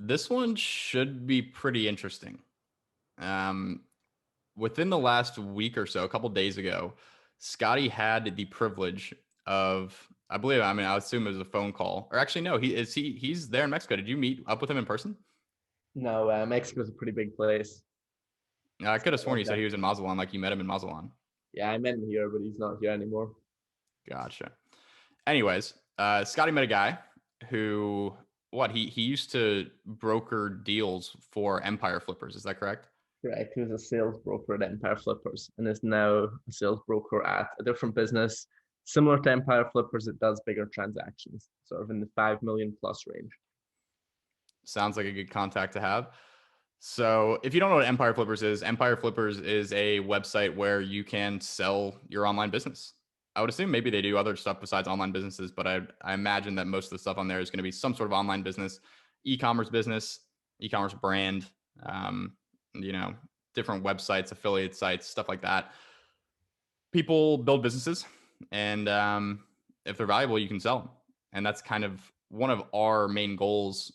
This one should be pretty interesting. Um, Within the last week or so, a couple days ago, Scotty had the privilege of, I believe, I mean, I assume it was a phone call, or actually, no, he's there in Mexico. Did you meet up with him in person? No, Mexico's a pretty big place. I could have sworn you said Okay. he was in Mazatlan, like you met him in Mazatlan. Yeah, I met him here, but he's not here anymore. Gotcha. Anyways, Scotty met a guy who, he used to broker deals for Empire Flippers. Is that correct? Correct. He was a sales broker at Empire Flippers and is now a sales broker at a different business similar to Empire Flippers. It does bigger transactions, sort of in the 5 million plus range. Sounds like a good contact to have. So, if you don't know what Empire Flippers is a website where you can sell your online business. I would assume maybe they do other stuff besides online businesses, but I imagine that most of the stuff on there is going to be some sort of online business, business, e-commerce brand, um, you know, different websites, affiliate sites, stuff like that. People build businesses, and if they're valuable, you can sell them. And that's kind of one of our main goals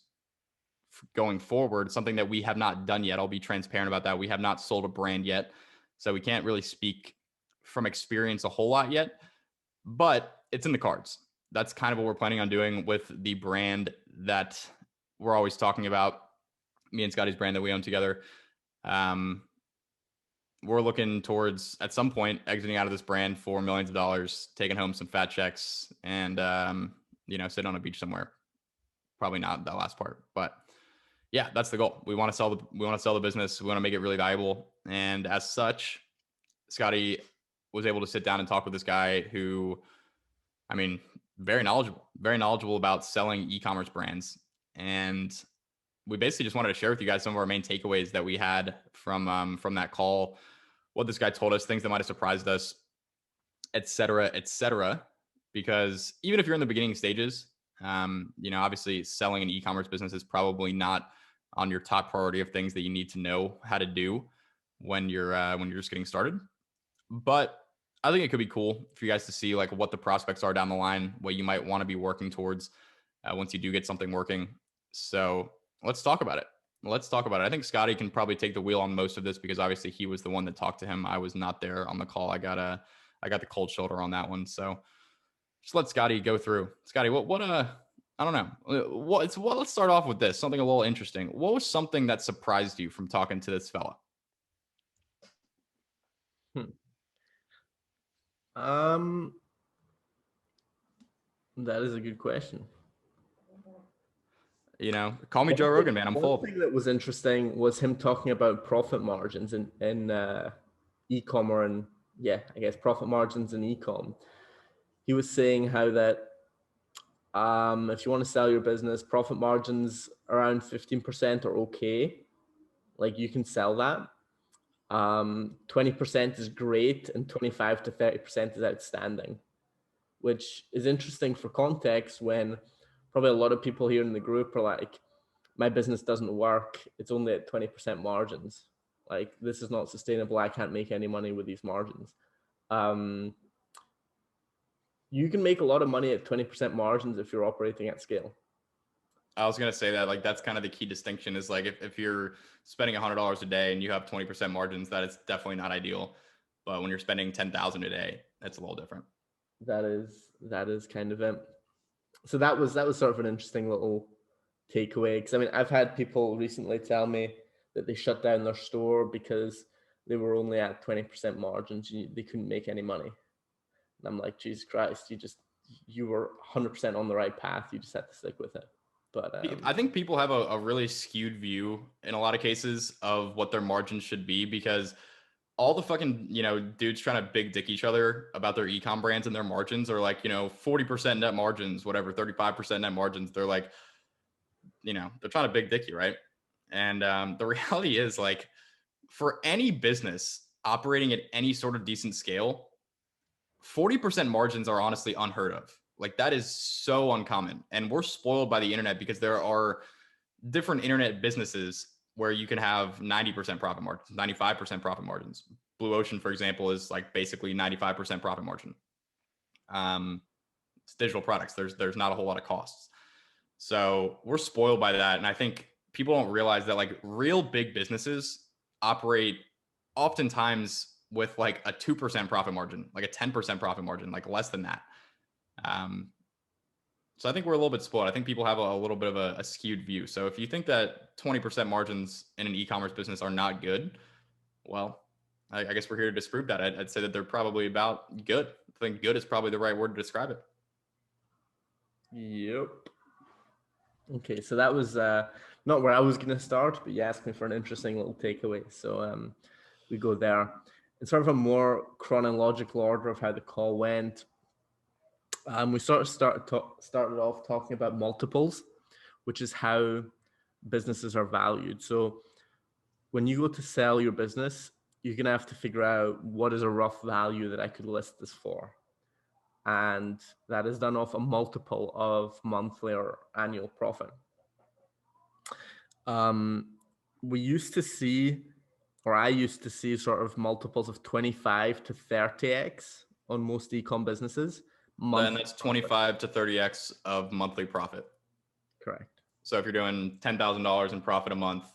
going forward, something that we have not done yet. I'll be transparent about that. We have not sold a brand yet, so we can't really speak from experience a whole lot yet, but it's in the cards. That's kind of what we're planning on doing with the brand that we're always talking about, me and Scotty's brand that we own together. Um, we're looking towards at some point exiting out of this brand for millions of dollars, taking home some fat checks, and sitting on a beach somewhere. Probably not that last part, but yeah, that's the goal. We want to sell the business. We want to make it really valuable. And as such, Scotty was able to sit down and talk with this guy who, I mean, very knowledgeable about selling e-commerce brands. And we basically just wanted to share with you guys some of our main takeaways that we had from that call, what this guy told us, things that might have surprised us, et cetera, et cetera. Because even if you're in the beginning stages, obviously selling an e-commerce business is probably not on your top priority of things that you need to know how to do when you're just getting started. But I think it could be cool for you guys to see like what the prospects are down the line, what you might want to be working towards once you do get something working. So let's talk about it. I think Scotty can probably take the wheel on most of this because obviously he was the one that talked to him. I was not there on the call. I got the cold shoulder on that one. So just let Scotty go through. Scotty, I don't know. Let's start off with this. Something a little interesting. What was something that surprised you from talking to this fella? Hmm. Um, that is a good question. Call me Joe Rogan, man. I'm One full. thing that was interesting was him talking about profit margins in e-commerce and yeah, I guess profit margins in e-com. He was saying how that if you want to sell your business, profit margins around 15% are okay. Like you can sell that. 20% is great and 25 to 30% is outstanding, which is interesting for context when probably a lot of people here in the group are like, my business doesn't work. It's only at 20% margins. Like this is not sustainable. I can't make any money with these margins. Um, you can make a lot of money at 20% margins if you're operating at scale. I was gonna say that like that's kind of the key distinction is like if you're spending $100 a day and you have 20% margins, that is definitely not ideal. But when you're spending 10,000 a day, that's a little different. That is kind of it. So that was sort of an interesting little takeaway because I mean I've had people recently tell me that they shut down their store because they were only at 20% margins. They couldn't make any money. And I'm like, Jesus Christ, you were 100% on the right path. You just had to stick with it. But I think people have a really skewed view in a lot of cases of what their margins should be because all the fucking, dudes trying to big dick each other about their ecom brands and their margins are like, 40% net margins, whatever, 35% net margins. They're like, they're trying to big dick you, right? And the reality is like for any business operating at any sort of decent scale, 40% margins are honestly unheard of. Like that is so uncommon. And we're spoiled by the internet because there are different internet businesses where you can have 90% profit margins, 95% profit margins. Blue Ocean, for example, is like basically 95% profit margin. It's digital products. There's not a whole lot of costs. So we're spoiled by that. And I think people don't realize that like real big businesses operate oftentimes with like a 2% profit margin, like a 10% profit margin, like less than that. So I think we're a little bit spoiled. I think people have a little bit of a skewed view. So if you think that 20% margins in an e-commerce business are not good, well, I guess we're here to disprove that. I'd say that they're probably about good. I think good is probably the right word to describe it. Yep. Okay, so that was not where I was going to start, but you asked me for an interesting little takeaway. So we go there. In sort of a more chronological order of how the call went, we sort of started off talking about multiples, which is how businesses are valued. So when you go to sell your business, you're going to have to figure out what is a rough value that I could list this for. And that is done off a multiple of monthly or annual profit. We used to see, or I used to see, sort of multiples of 25 to 30x on most e-com businesses. Then that's 25 to 30x of monthly profit. Correct. So if you're doing $10,000 in profit a month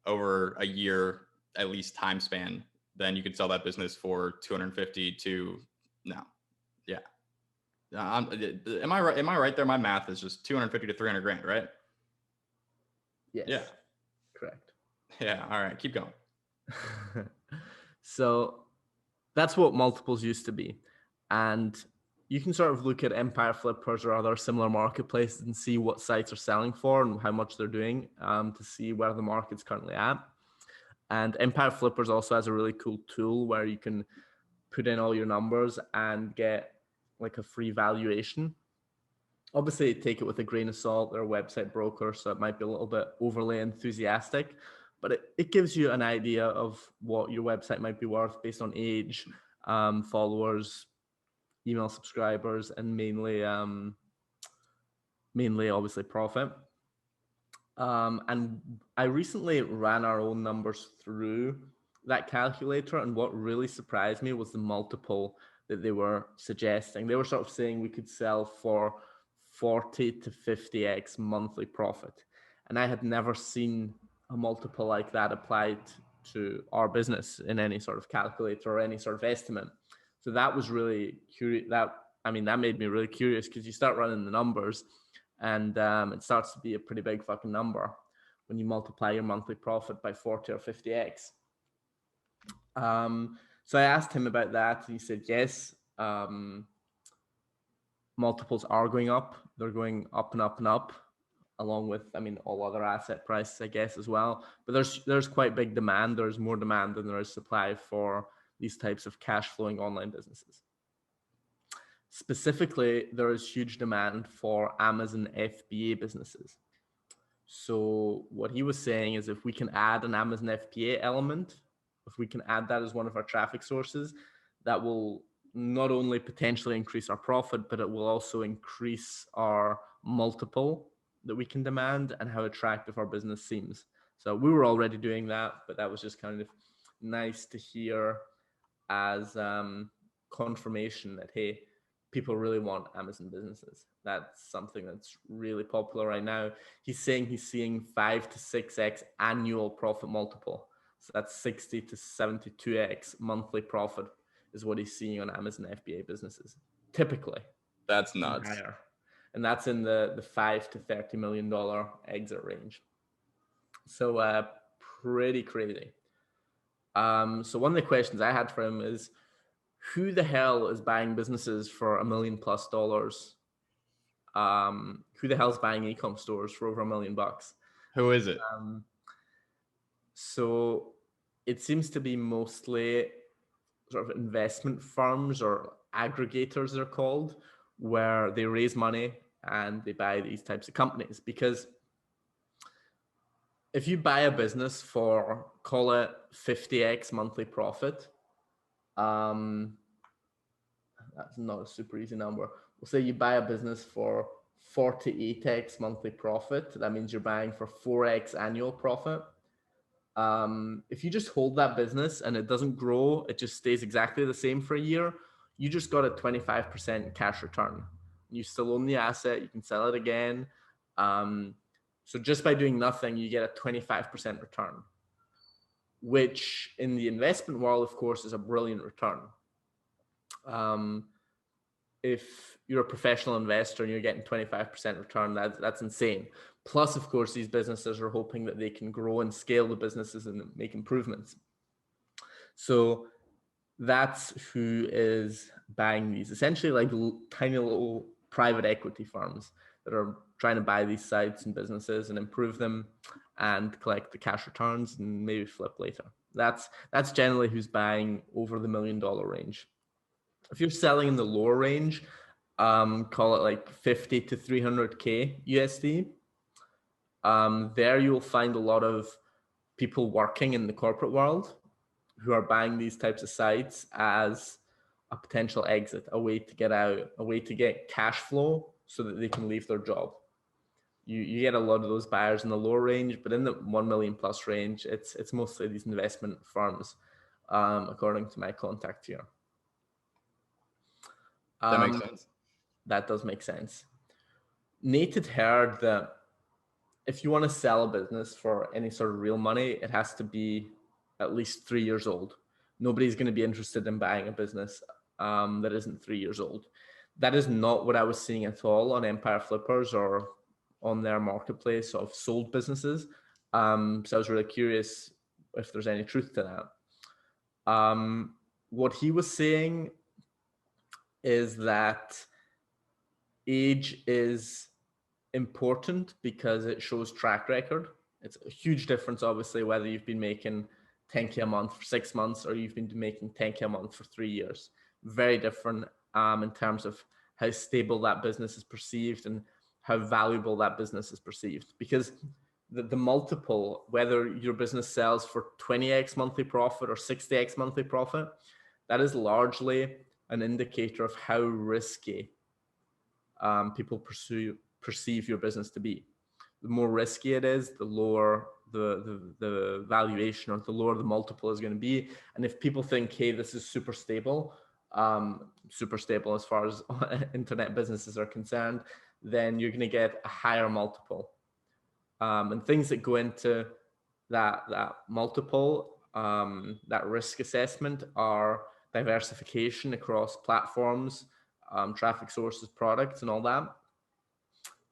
over a year, at least time span, then you could sell that business for 250 to no. Yeah. Am I right? Am I right there? My math is just 250 to 300 grand, right? Yes. Yeah. Correct. Yeah. All right. Keep going. So that's what multiples used to be. And you can sort of look at Empire Flippers or other similar marketplaces and see what sites are selling for and how much they're doing to see where the market's currently at. And Empire Flippers also has a really cool tool where you can put in all your numbers and get like a free valuation. Obviously, take it with a grain of salt. They're a website broker, so it might be a little bit overly enthusiastic, but it gives you an idea of what your website might be worth based on age, followers, email subscribers, and mainly obviously profit. And I recently ran our own numbers through that calculator, and what really surprised me was the multiple that they were suggesting. They were sort of saying we could sell for 40 to 50x monthly profit. And I had never seen a multiple like that applied to our business in any sort of calculator or any sort of estimate. So that was really curious. That made me really curious, because you start running the numbers and it starts to be a pretty big fucking number when you multiply your monthly profit by 40 or 50x. So I asked him about that, and he said, yes, multiples are going up. They're going up and up and up, along with, all other asset prices, I guess, as well. But there's quite big demand. There's more demand than there is supply for these types of cash flowing online businesses. Specifically, there is huge demand for Amazon FBA businesses. So what he was saying is, if we can add an Amazon FBA element, if we can add that as one of our traffic sources, that will not only potentially increase our profit, but it will also increase our multiple that we can demand and how attractive our business seems. So we were already doing that, but that was just kind of nice to hear as confirmation that, hey, people really want Amazon businesses. That's something that's really popular right now. He's saying he's seeing 5 to 6x annual profit multiple. So that's 60 to 72x monthly profit is what he's seeing on Amazon FBA businesses, typically. That's nuts. Higher. And that's in the $5 to $30 million exit range. So pretty crazy. So one of the questions I had for him is, who the hell is buying businesses for $1 million+? Who the hell is buying e-com stores for over $1 million? Who is it? So it seems to be mostly sort of investment firms, or aggregators they're called, where they raise money and they buy these types of companies. Because if you buy a business for, call it 50x monthly profit, that's not a super easy number. We'll say you buy a business for 48x monthly profit. That means you're buying for 4x annual profit. If you just hold that business and it doesn't grow, it just stays exactly the same for a year, you just got a 25% cash return. You still own the asset, you can sell it again. So just by doing nothing, you get a 25% return, which in the investment world, of course, is a brilliant return. If you're a professional investor and you're getting 25% return, that's insane. Plus, of course, these businesses are hoping that they can grow and scale the businesses and make improvements. So that's who is buying these, essentially like tiny little private equity firms that are trying to buy these sites and businesses and improve them and collect the cash returns and maybe flip later. That's generally who's buying over the $1 million range. If you're selling in the lower range, call it like 50 to 300K USD, there you'll find a lot of people working in the corporate world who are buying these types of sites as a potential exit, a way to get out, a way to get cash flow so that they can leave their job. You get a lot of those buyers in the lower range, but in the 1 million plus range, it's mostly these investment firms, according to my contact here. That makes sense. That does make sense. Nate had heard that if you want to sell a business for any sort of real money, it has to be at least 3 years old. Nobody's going to be interested in buying a business that isn't 3 years old. That is not what I was seeing at all on Empire Flippers or on their marketplace of sold businesses. So I was really curious if there's any truth to that. What he was saying is that age is important because it shows track record. It's a huge difference, obviously, whether you've been making 10K a month for 6 months or you've been making 10K a month for 3 years. Very different in terms of how stable that business is perceived and how valuable that business is perceived. Because the multiple, whether your business sells for 20x monthly profit or 60x monthly profit, that is largely an indicator of how risky people perceive your business to be. The more risky it is, the lower the valuation or the lower the multiple is going to be. And if people think, hey, this is super stable as far as internet businesses are concerned, then you're going to get a higher multiple. And things that go into that multiple, that risk assessment, are diversification across platforms, traffic sources, products, and all that.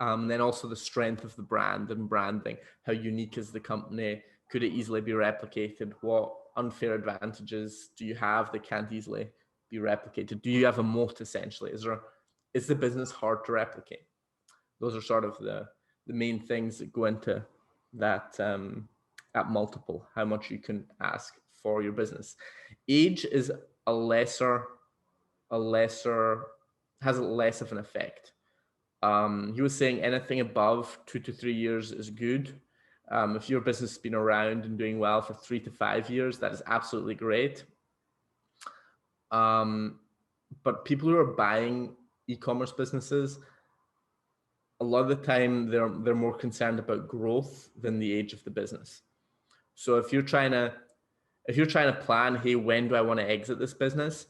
And then also the strength of the brand and branding. How unique is the company? Could it easily be replicated? What unfair advantages do you have that can't easily be replicated? Do you have a moat, essentially? Is the business hard to replicate? Those are sort of the main things that go into that that multiple, how much you can ask for your business. Age is has less of an effect. He was saying anything above 2 to 3 years is good. If your business has been around and doing well for 3 to 5 years, that is absolutely great. But people who are buying e-commerce businesses, a lot of the time they're more concerned about growth than the age of the business. So if you're trying to plan, hey, when do I want to exit this business?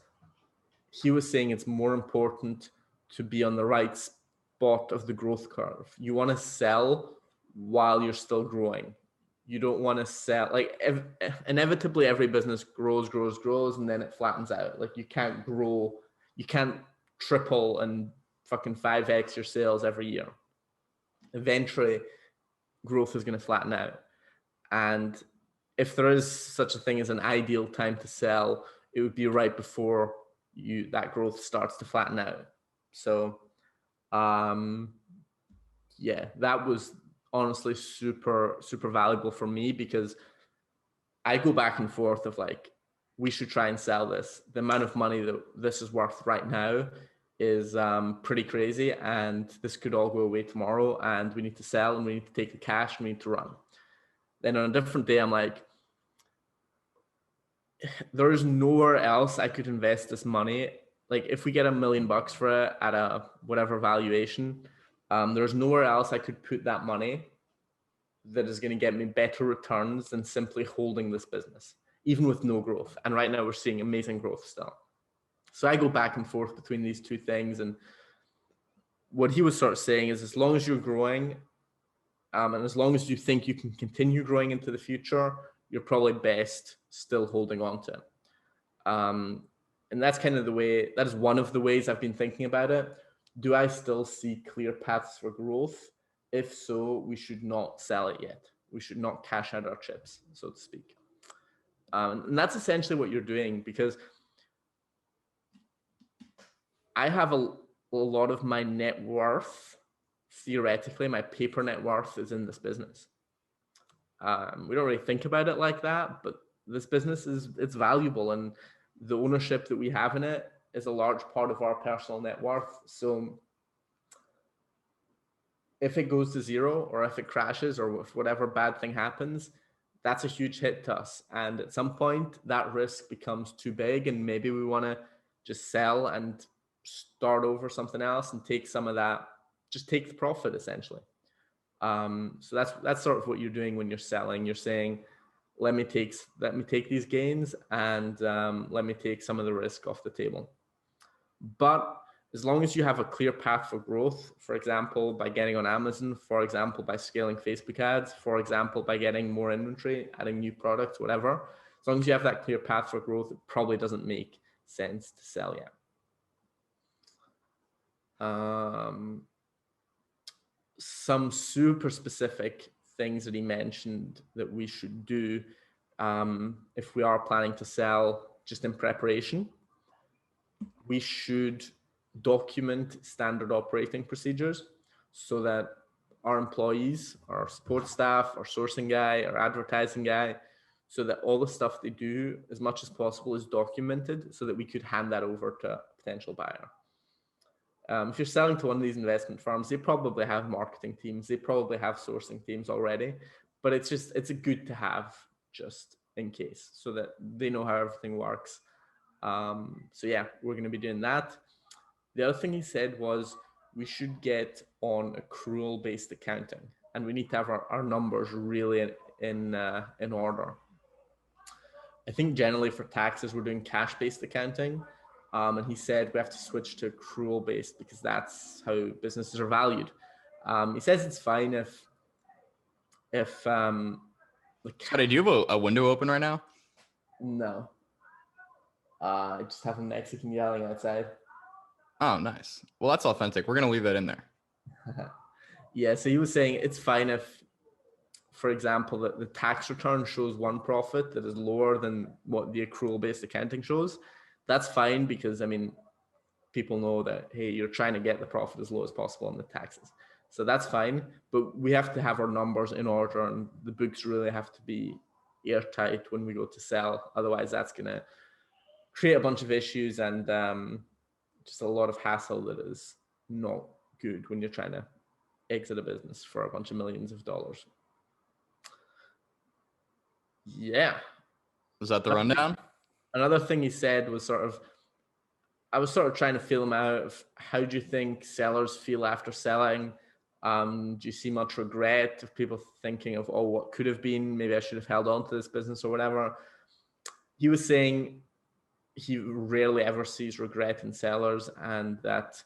He was saying it's more important to be on the right spot of the growth curve. You want to sell while you're still growing. You don't want to sell, like, inevitably every business grows, and then it flattens out. Like, you can't grow, you can't triple and fucking 5x your sales every year. Eventually, growth is going to flatten out. And if there is such a thing as an ideal time to sell, it would be right before that growth starts to flatten out. So, yeah, that was honestly super, super valuable for me, because I go back and forth of like, we should try and sell this. The amount of money that this is worth right now is pretty crazy, and this could all go away tomorrow, and we need to sell, and we need to take the cash, and we need to run. Then on a different day, I'm like, there is nowhere else I could invest this money. Like, if we get $1 million for it at a whatever valuation, there's nowhere else I could put that money that is going to get me better returns than simply holding this business, even with no growth. And right now we're seeing amazing growth still. So I go back and forth between these two things. And what he was sort of saying is, as long as you're growing, And as long as you think you can continue growing into the future, you're probably best still holding on to it. And that's kind of the way, that is one of the ways I've been thinking about it. Do I still see clear paths for growth? If so, we should not sell it yet. We should not cash out our chips, so to speak. And that's essentially what you're doing, because I have a lot of my net worth, theoretically, my paper net worth is in this business. We don't really think about it like that, but this business it's valuable, and the ownership that we have in it is a large part of our personal net worth. So if it goes to zero, or if it crashes, or if whatever bad thing happens, that's a huge hit to us. And at some point, that risk becomes too big, and maybe we want to just sell and start over something else and take some of that, just take the profit essentially. So that's sort of what you're doing when you're selling. You're saying, let me take these gains, and let me take some of the risk off the table. But as long as you have a clear path for growth, for example, by getting on Amazon, for example, by scaling Facebook ads, for example, by getting more inventory, adding new products, whatever, as long as you have that clear path for growth, it probably doesn't make sense to sell yet. Some super specific things that he mentioned that we should do if we are planning to sell, just in preparation. We should document standard operating procedures so that our employees, our support staff, our sourcing guy, our advertising guy, so that all the stuff they do, as much as possible, is documented so that we could hand that over to a potential buyer. If you're selling to one of these investment firms, they probably have marketing teams, they probably have sourcing teams already, but it's a good to have just in case, so that they know how everything works. So yeah, we're going to be doing that. The other thing he said was we should get on accrual-based accounting, and we need to have our numbers really in order. I think generally for taxes, we're doing cash-based accounting. And he said we have to switch to accrual-based because that's how businesses are valued. He says it's fine if Scotty, do you have a window open right now? No. I just have a Mexican yelling outside. Oh, nice. Well, that's authentic. We're going to leave that in there. Yeah, so he was saying it's fine if, for example, the tax return shows one profit that is lower than what the accrual-based accounting shows. That's fine, because I mean, people know that, hey, you're trying to get the profit as low as possible on the taxes. So that's fine, but we have to have our numbers in order, and the books really have to be airtight when we go to sell. Otherwise, that's going to create a bunch of issues and just a lot of hassle that is not good when you're trying to exit a business for a bunch of millions of dollars. Yeah. Was that the rundown? Another thing he said was I was sort of trying to feel him out of how do you think sellers feel after selling? Do you see much regret of people thinking of, oh, what could have been? Maybe I should have held on to this business or whatever. He was saying he rarely ever sees regret in sellers, and that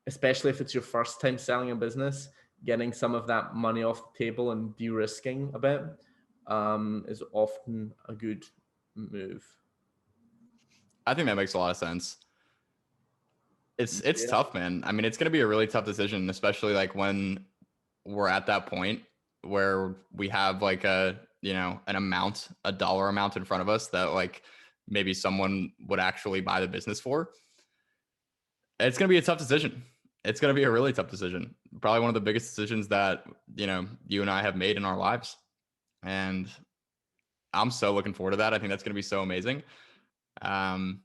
especially if it's your first time selling a business, getting some of that money off the table and de-risking a bit is often a good move. I think that makes a lot of sense. It's tough, man. I mean, it's going to be a really tough decision, especially like when we're at that point where we have like a dollar amount in front of us that like maybe someone would actually buy the business for. It's going to be a tough decision. It's going to be a really tough decision. Probably one of the biggest decisions that, you and I have made in our lives. And I'm so looking forward to that. I think that's going to be so amazing. I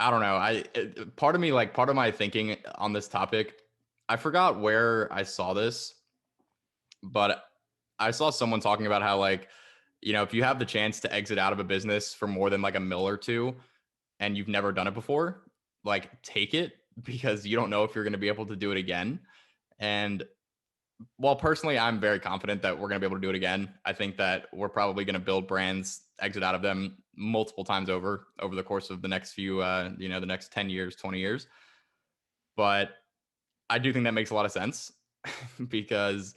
don't know. Part of my thinking on this topic, I forgot where I saw this, but I saw someone talking about how like, if you have the chance to exit out of a business for more than like $1 million or $2 million and you've never done it before, like take it, because you don't know if you're going to be able to do it again. And while personally, I'm very confident that we're going to be able to do it again. I think that we're probably going to build brands, exit out of them multiple times over the course of the next few, the next 10 years, 20 years. But I do think that makes a lot of sense. because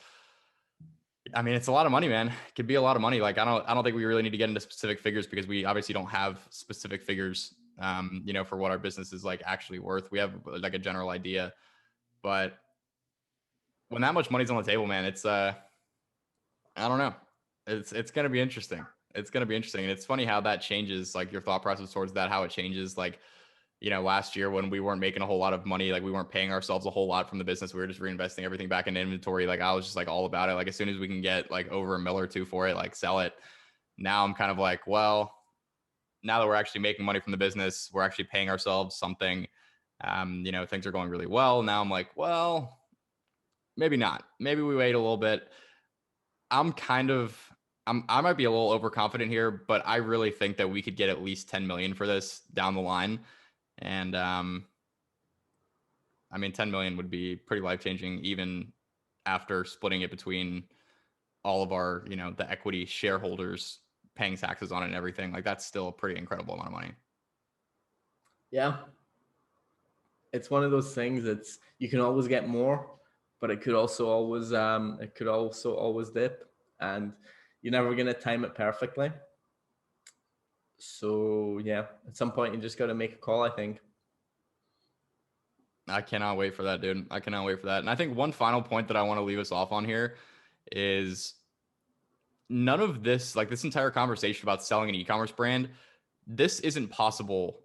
I mean, it's a lot of money, man. It could be a lot of money. Like, I don't think we really need to get into specific figures because we obviously don't have specific figures, for what our business is like actually worth. We have like a general idea, but when that much money's on the table, man, it's, I don't know. It's going to be interesting. It's going to be interesting. And it's funny how that changes, like your thought process towards that, how it changes. Like, last year when we weren't making a whole lot of money, like we weren't paying ourselves a whole lot from the business. We were just reinvesting everything back in inventory. Like I was just like all about it. Like as soon as we can get like over $1 million or $2 million for it, like sell it. Now I'm kind of like, well, now that we're actually making money from the business, we're actually paying ourselves something. Things are going really well. Now I'm like, well, maybe not. Maybe we wait a little bit. I might be a little overconfident here, but I really think that we could get at least 10 million for this down the line. And I mean, 10 million would be pretty life-changing even after splitting it between all of our, the equity shareholders paying taxes on it and everything. Like that's still a pretty incredible amount of money. Yeah. It's one of those things that's, you can always get more, but it could also always dip, and you're never going to time it perfectly. So yeah, at some point you just got to make a call, I think. I cannot wait for that, dude. I cannot wait for that. And I think one final point that I want to leave us off on here is none of this, like this entire conversation about selling an e-commerce brand, this isn't possible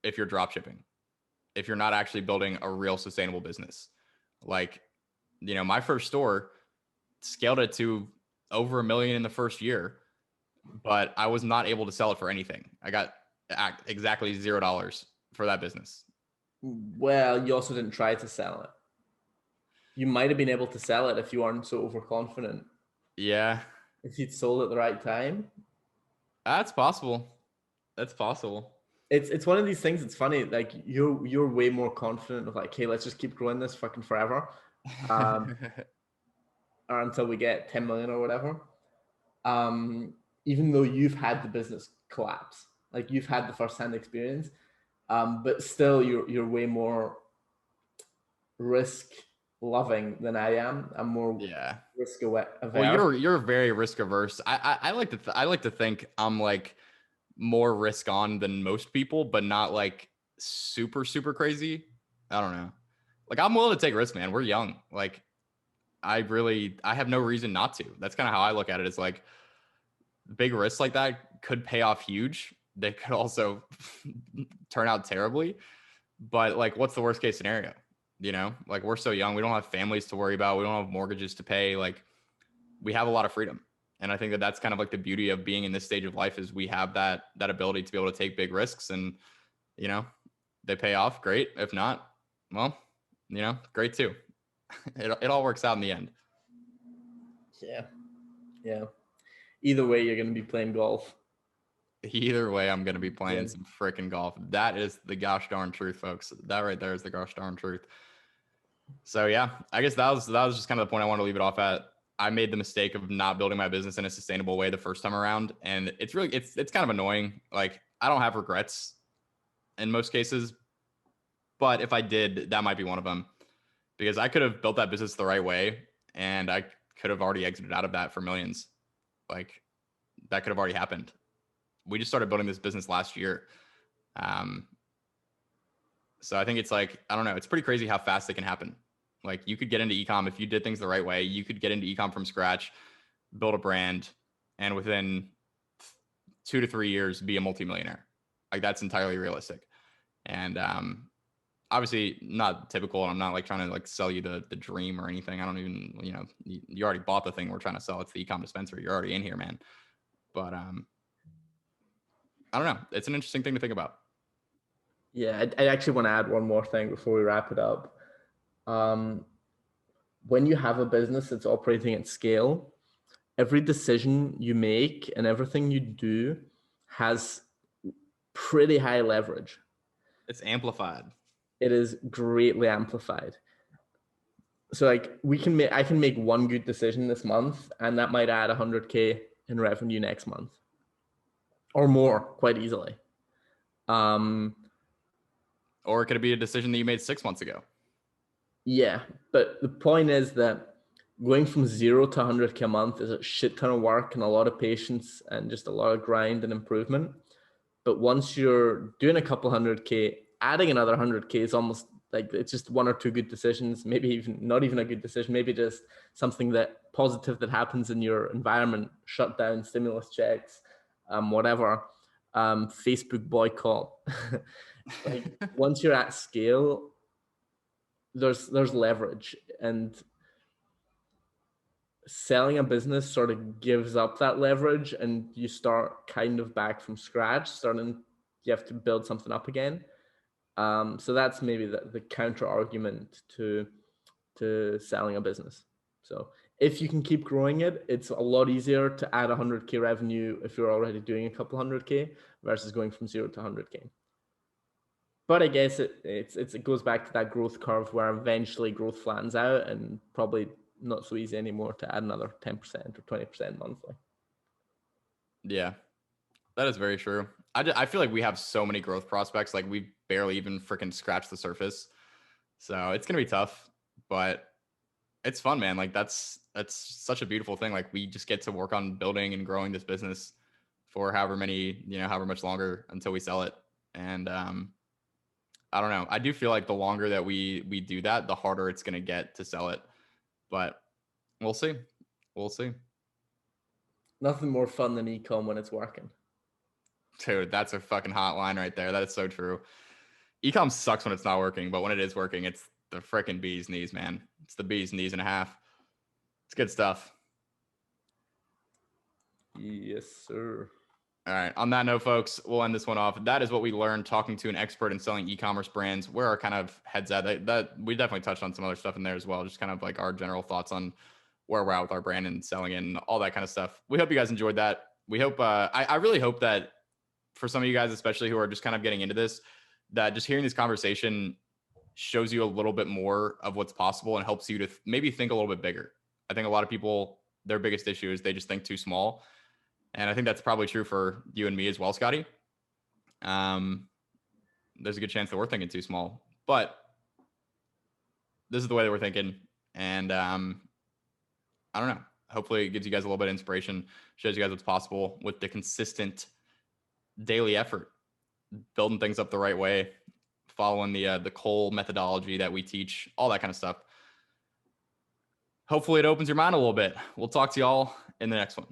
if you're drop shipping, if you're not actually building a real sustainable business. Like, my first store scaled it to over $1 million in the first year, but I was not able to sell it for anything. I got exactly $0 for that business. Well, you also didn't try to sell it. You might have been able to sell it if you weren't so overconfident. Yeah. If you'd sold at the right time. That's possible. That's possible. It's one of these things. It's funny. Like you're way more confident of like, okay, let's just keep growing this fucking forever, or until we get 10 million or whatever. Even though you've had the business collapse, like you've had the first-hand experience, but still you're way more risk loving than I am. I'm more risk averse. Well, you're very risk averse. I like to think I'm like more risk on than most people, but not like super crazy. I don't know. Like I'm willing to take risks, man. We're young. Like I have no reason not to. That's kind of how I look at it. It's like big risks like that could pay off huge. They could also turn out terribly. But like, what's the worst case scenario? Like we're so young. We don't have families to worry about. We don't have mortgages to pay. Like we have a lot of freedom. And I think that that's kind of like the beauty of being in this stage of life is we have that ability to be able to take big risks, and, they pay off. Great. If not, well, great too. It all works out in the end. Yeah. Yeah. Either way, you're going to be playing golf. Either way, I'm going to be playing some freaking golf. That is the gosh darn truth, folks. That right there is the gosh darn truth. So yeah, I guess that was just kind of the point I want to leave it off at. I made the mistake of not building my business in a sustainable way the first time around. And it's really, it's kind of annoying. Like I don't have regrets in most cases, but if I did, that might be one of them, because I could have built that business the right way and I could have already exited out of that for millions. Like that could have already happened. We just started building this business last year. So I think it's like, I don't know, it's pretty crazy how fast it can happen. Like you could get into ecom if you did things the right way. You could get into ecom from scratch, build a brand, and within 2 to 3 years be a multimillionaire. Like that's entirely realistic. And obviously not typical. I'm not like trying to like sell you the dream or anything. I don't even, you already bought the thing we're trying to sell. It's the ecom dispenser. You're already in here, man. But I don't know. It's an interesting thing to think about. Yeah, I actually want to add one more thing before we wrap it up. When you have a business that's operating at scale, every decision you make and everything you do has pretty high leverage. It's amplified. It is greatly amplified. So like I can make one good decision this month and that might add 100K in revenue next month or more quite easily. Or it could be a decision that you made 6 months ago. Yeah, but the point is that going from 0 to 100K a month is a shit ton of work and a lot of patience and just a lot of grind and improvement. But once you're doing a couple 100K, adding another 100K is almost like it's just one or two good decisions, maybe even not even a good decision, maybe just something that positive that happens in your environment, shutdown, stimulus checks, whatever, Facebook boycott. Like once you're at scale, there's leverage, and selling a business sort of gives up that leverage, and you start kind of back from scratch, starting you have to build something up again. So that's maybe the counter argument to selling a business. So if you can keep growing it, it's a lot easier to add 100K revenue if you're already doing a couple 100K versus going from 0 to 100K. But I guess it goes back to that growth curve where eventually growth flattens out and probably not so easy anymore to add another 10% or 20% monthly. Yeah, that is very true. I feel like we have so many growth prospects. Like we barely even freaking scratched the surface. So it's going to be tough, but it's fun, man. Like that's such a beautiful thing. Like we just get to work on building and growing this business for however much longer until we sell it. And I don't know. I do feel like the longer that we do that, the harder it's going to get to sell it. But we'll see. We'll see. Nothing more fun than ecom when it's working. Dude, that's a fucking hot line right there. That is so true. Ecom sucks when it's not working, but when it is working, it's the freaking bee's knees, man. It's the bee's knees and a half. It's good stuff. Yes, sir. All right. On that note, folks, we'll end this one off. That is what we learned talking to an expert in selling e-commerce brands. Where our kind of heads at. That we definitely touched on some other stuff in there as well. Just kind of like our general thoughts on where we're at with our brand and selling and all that kind of stuff. We hope you guys enjoyed that. We hope. I really hope that for some of you guys, especially who are just kind of getting into this, that just hearing this conversation shows you a little bit more of what's possible and helps you to maybe think a little bit bigger. I think a lot of people, their biggest issue is they just think too small. And I think that's probably true for you and me as well, Scotty. There's a good chance that we're thinking too small, but this is the way that we're thinking. And I don't know. Hopefully it gives you guys a little bit of inspiration, shows you guys what's possible with the consistent daily effort, building things up the right way, following the Cole methodology that we teach, all that kind of stuff. Hopefully it opens your mind a little bit. We'll talk to y'all in the next one.